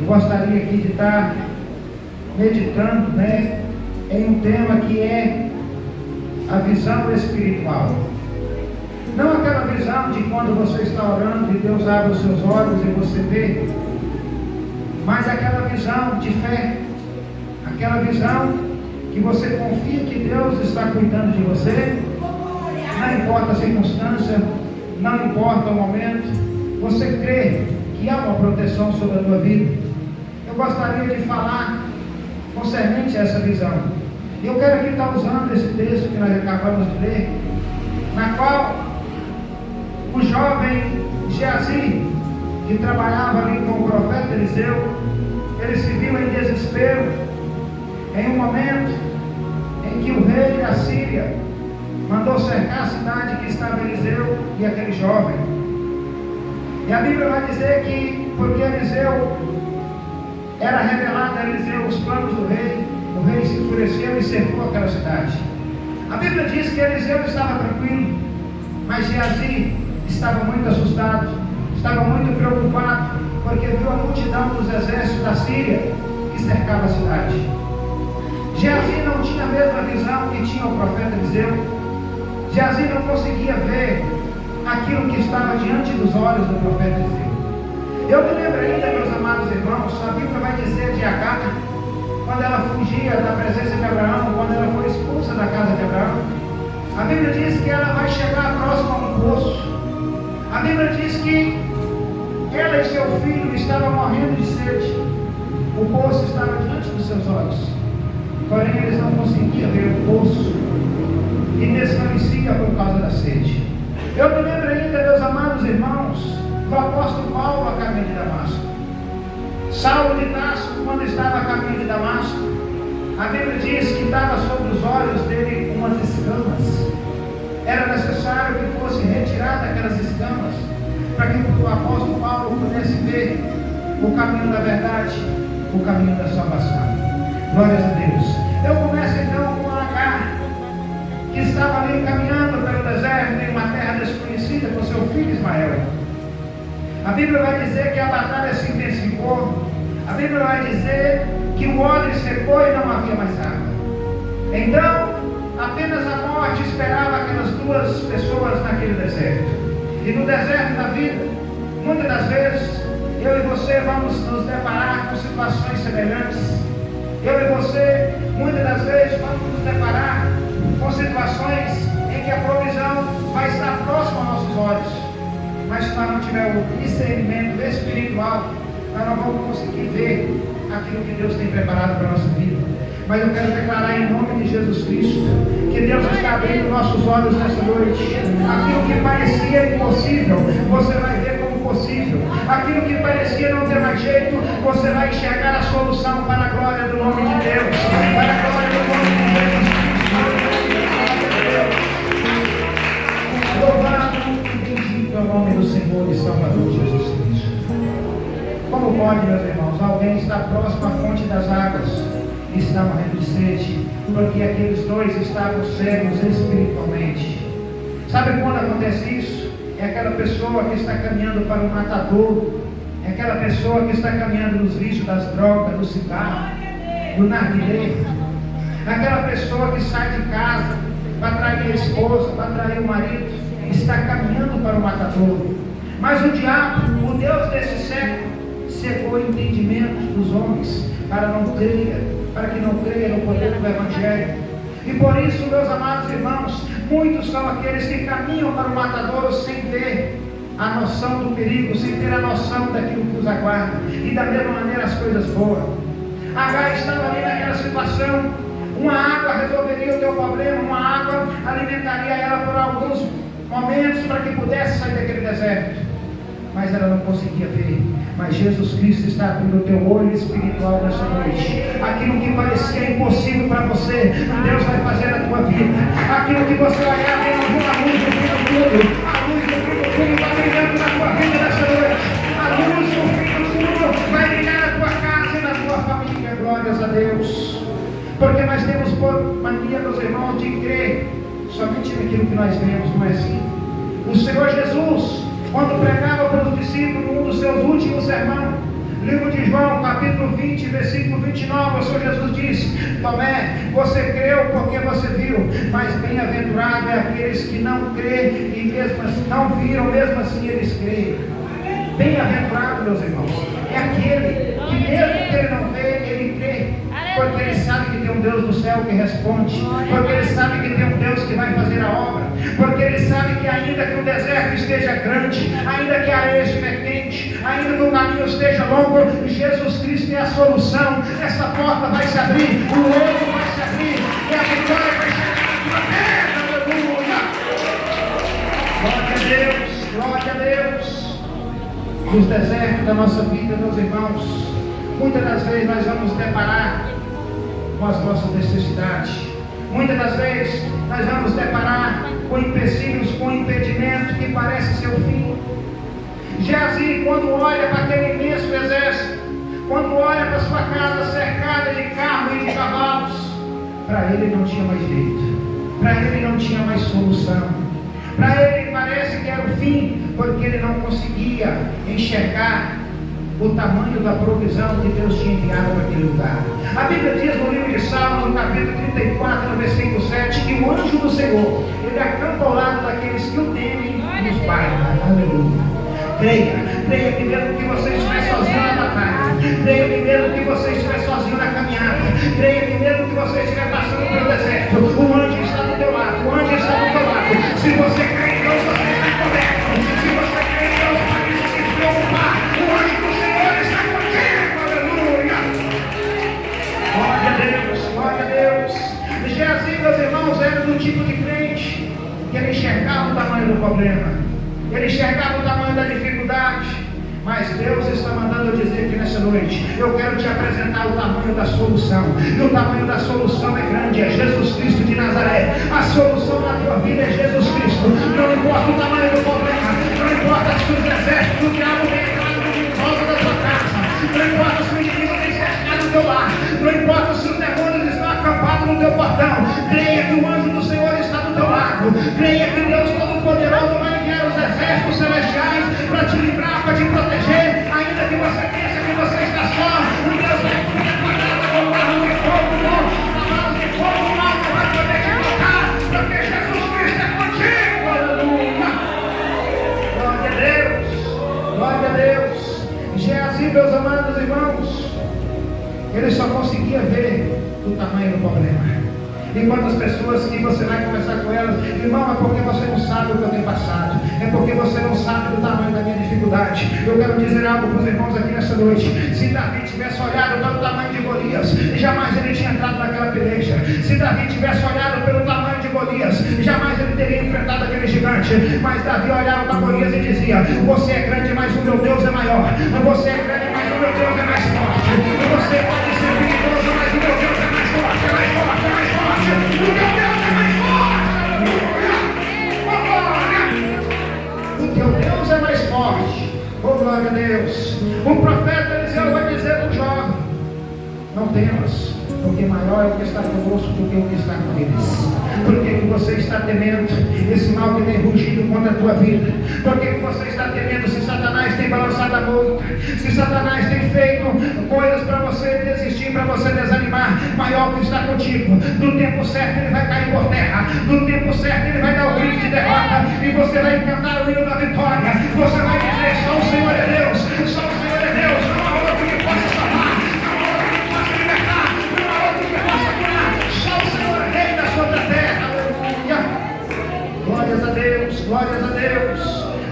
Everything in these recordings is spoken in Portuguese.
Eu gostaria aqui de estar meditando, em um tema que é a visão espiritual. Não aquela visão de quando você está orando e Deus abre os seus olhos e você vê, mas aquela visão de fé, aquela visão que você confia que Deus está cuidando de você, não importa a circunstância, não importa o momento, você crê que há uma proteção sobre a tua vida. Eu gostaria de falar concernente a essa visão. Eu quero aqui estar usando esse texto que nós acabamos de ler, na qual o jovem Geazi, que trabalhava ali com o profeta Eliseu, ele se viu em desespero, em um momento em que o rei da Síria mandou cercar a cidade que estava Eliseu e aquele jovem. E a Bíblia vai dizer que, porque Eliseu era revelado a Eliseu os planos do rei, o rei se enfureceu e cercou aquela cidade. A Bíblia diz que Eliseu estava tranquilo, mas Geazi estava muito assustado, estava muito preocupado, porque viu a multidão dos exércitos da Síria que cercava a cidade. Geazi não tinha a mesma visão que tinha o profeta Eliseu. Geazi não conseguia ver aquilo que estava diante dos olhos do profeta Eliseu. Eu me lembro ainda, meus amados irmãos, a Bíblia vai dizer de Agar, quando ela fugia da presença de Abraão, quando ela foi expulsa da casa de Abraão. A Bíblia diz que ela vai chegar próximo a um poço. A Bíblia diz que ela e seu filho estavam morrendo de sede. O poço estava diante dos seus olhos, porém eles não conseguiam ver o poço e desfalecia por causa da sede. Eu me lembro ainda, meus amados irmãos, do apóstolo Paulo a caminho de Damasco. Saulo de Tarso, quando estava a caminho de Damasco, a Bíblia diz que estava sobre os olhos dele umas escamas. Era necessário que fosse retirada aquelas escamas, para que o apóstolo Paulo pudesse ver o caminho da verdade, o caminho da salvação. Glórias a Deus. Eu começo então com Agar, que estava ali caminhando pelo deserto em uma terra desconhecida com seu filho Ismael. A Bíblia vai dizer que a batalha se intensificou. A Bíblia vai dizer que o odre secou e não havia mais água. Então, apenas a morte esperava aquelas duas pessoas naquele deserto. E no deserto da vida, muitas das vezes, eu e você vamos nos deparar com situações semelhantes. Eu e você, muitas das vezes, vamos nos deparar com situações em que a provisão vai estar próxima aos nossos olhos. Mas se nós não tivermos o discernimento espiritual, nós não vamos conseguir ver aquilo que Deus tem preparado para a nossa vida. Mas eu quero declarar em nome de Jesus Cristo que Deus está abrindo nossos olhos nessa noite. Aquilo que parecia impossível, você vai ver como possível. Aquilo que parecia não ter mais jeito, você vai enxergar a solução para a glória do nome de Deus. Para a glória do nome de Deus. Louvado e bendito é o nome do Senhor e Salvador Jesus Cristo. Como pode, meus irmãos, alguém está próximo à fonte das águas e está morrendo de sede, porque aqueles dois estavam cegos espiritualmente. Sabe quando acontece isso? É aquela pessoa que está caminhando para o matadouro, é aquela pessoa que está caminhando nos vícios das drogas, do cigarro, do narguilé, aquela pessoa que sai de casa para trair a esposa, para trair o marido, está caminhando para o matadouro. Mas o diabo, o Deus desse século, cegou o entendimento dos homens para que não creia no poder do Evangelho. E por isso, meus amados irmãos, muitos são aqueles que caminham para o matadouro sem ter a noção do perigo, sem ter a noção daquilo que os aguarda. E da mesma maneira as coisas boas. Agar estava ali naquela situação. Uma água resolveria o teu problema, uma água alimentaria ela por alguns momentos para que pudesse sair daquele deserto. Mas ela não conseguia ver. Mas Jesus Cristo está abrindo o teu olho espiritual nessa noite. Aquilo que parecia impossível para você, Deus vai fazer na tua vida. Aquilo que você olhava e não viu a luz do fim do túnel, a luz do fim do túnel está brilhando na tua vida nessa noite. A luz do fim do túnel vai brilhar na tua casa e na tua família. Glórias a Deus. Porque nós temos por mania, meus irmãos, de crer somente naquilo que nós vemos, não é assim? O Senhor Jesus, quando pregava para os discípulos num dos seus últimos sermões, livro de João, capítulo 20, versículo 29, o Senhor Jesus disse: Tomé, você creu porque você viu, mas bem-aventurado é aqueles que não creem e mesmo assim não viram, mesmo assim eles creem. Bem-aventurado, meus irmãos, é aquele que mesmo que ele não vê, ele crê, porque ele sabe que tem um Deus do céu que responde, porque ele sabe que tem um Deus que vai fazer a obra, porque ele sabe que ainda que o deserto esteja grande, ainda que a areia esteja quente, ainda que o caminho esteja longo, Jesus Cristo é a solução. Essa porta vai se abrir, o ouro vai se abrir, e a vitória vai chegar na tua terra. Aleluia! Glória a Deus, glória a Deus. Nos desertos da nossa vida, meus irmãos, muitas das vezes nós vamos deparar com as nossas necessidades. Muitas das vezes nós vamos deparar com empecilhos, com impedimento que parece ser o fim. Geazi, quando olha para aquele imenso exército, quando olha para sua casa cercada de carro e de cavalos, para ele não tinha mais jeito, para ele não tinha mais solução. Para ele parece que era o fim, porque ele não conseguia enxergar o tamanho da provisão que Deus tinha enviado para aquele lugar. A Bíblia diz no livro de Salmos, no capítulo 34, no versículo 7, que o anjo do Senhor, ele acampa ao lado daqueles que o temem e os guarda. Aleluia. Creia que mesmo que você estiver sozinho na batalha, creia que mesmo que você estiver sozinho na caminhada, creia que mesmo que você estiver passando pelo deserto, o anjo está do teu lado, o anjo está do teu lado. Se você crê em Deus, você está coberto. Se você crê em Deus, pode se preocupar. O anjo do Senhor está contigo. Aleluia. Glória a Deus, glória a Deus. Geazi, meus irmãos, era do tipo de crente que ele enxergava o tamanho do problema, ele enxergava o tamanho da dificuldade, mas Deus está mandando eu dizer que nessa noite eu quero te apresentar o tamanho da solução, e o tamanho da solução é grande, é Jesus Cristo de Nazaré. A solução na tua vida é Jesus Cristo. Não importa o tamanho do problema, não importa se os exércitos do diabo vem entrando em volta da tua casa, não importa se o inimigo tem cercado o teu lar, não importa se os demônios estão acampados no teu portão, creia que o anjo do Senhor está do teu lado, creia que Deus Todo-Poderoso vai enviar os exércitos celestiais para te livrar, para te proteger, ainda que você pense que você está só. O Deus vai te preparar com barro de fogo, cavalos de fogo, mal não vai poder te tocar, porque Jesus Cristo é contigo. Aleluia. Glória a Deus, glória a Deus. Geazi, meus amados irmãos, ele só conseguia ver o tamanho do problema. E quantas pessoas que você vai conversar com elas, irmão, é porque você não sabe o que eu tenho passado, é porque você não sabe do tamanho da minha dificuldade. Eu quero dizer algo para os irmãos aqui nessa noite. Se Davi tivesse olhado para o tamanho de Golias, jamais ele tinha entrado naquela peleja. Se Davi tivesse olhado pelo tamanho de Golias, jamais ele teria enfrentado aquele gigante. Mas Davi olhava para Golias e dizia: você é grande, mas o meu Deus é maior. Você é grande, mas o meu Deus é mais forte. Você pode ser perigoso, mas o meu Deus é mais forte, é mais forte, é mais forte. O meu Deus é mais forte. Aleluia. O teu Deus é mais forte. Oh, glória a Deus. O profeta Eliseu vai dizer para o jovem: não temas, porque maior é o que está conosco do que o que está com eles. Por que você está temendo esse mal que tem rugido contra a tua vida? Por que você está temendo se Satanás tem balançado a moita? Se Satanás tem feito coisas para você desistir, para você desanimar? Maior que está contigo. No tempo certo ele vai cair por terra. No tempo certo ele vai dar o grito de derrota. E você vai cantar o hino da vitória. Você vai dizer: só o Senhor é Deus. Só o Senhor é Deus. Não há outro que possa salvar. Não há outro que possa libertar. Não há outro que possa curar. Só o Senhor é Rei da sua terra. Aleluia. Glórias a Deus. Glórias a Deus.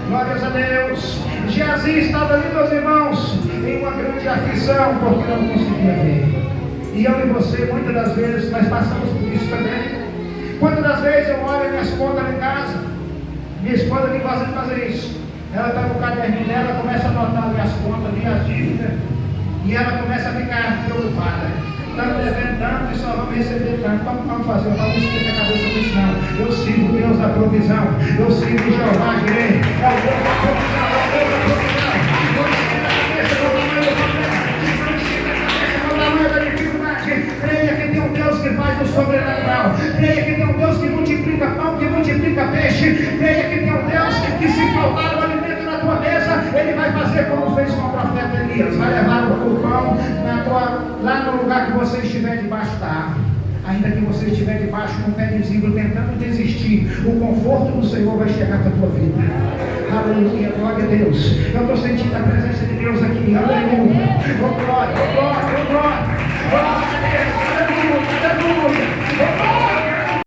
Glórias a Deus. Geazi estava ali, meus irmãos, em uma grande aflição, porque não conseguia ver. E eu e você, muitas das vezes, nós passamos por isso também. Quantas das vezes eu olho minhas contas em casa, minha esposa que gosta de fazer isso. Ela pega o caderninho dela, começa a anotar ali as contas, ali as dívidas, e ela começa a ficar preocupada. Estamos devendo tanto e só vamos receber tanto. Vamos fazer, vamos esquecer a cabeça disso não. Eu sigo o Deus da provisão. Eu sigo o Jeová Jireh. É o Deus da provisão, é o Deus da provisão. Não esqueça a cabeça do tamanho do problema. Não esqueça a cabeça do tamanho da dificuldade. Creia que tem um Deus que faz o sobrenatural. Creia que tem um Deus que multiplica pão, que multiplica peixe. Creia que tem um Deus que, se faltar o alimento na tua mesa, Ele vai fazer como fez com o profeta Elias. Vai levar o pão na tua Ainda que você estiver debaixo de um pé de zimbro tentando desistir, o conforto do Senhor vai chegar para a tua vida. Aleluia, glória a Deus. Eu estou sentindo a presença de Deus aqui. Aleluia. Oh glória, oh glória, oh glória.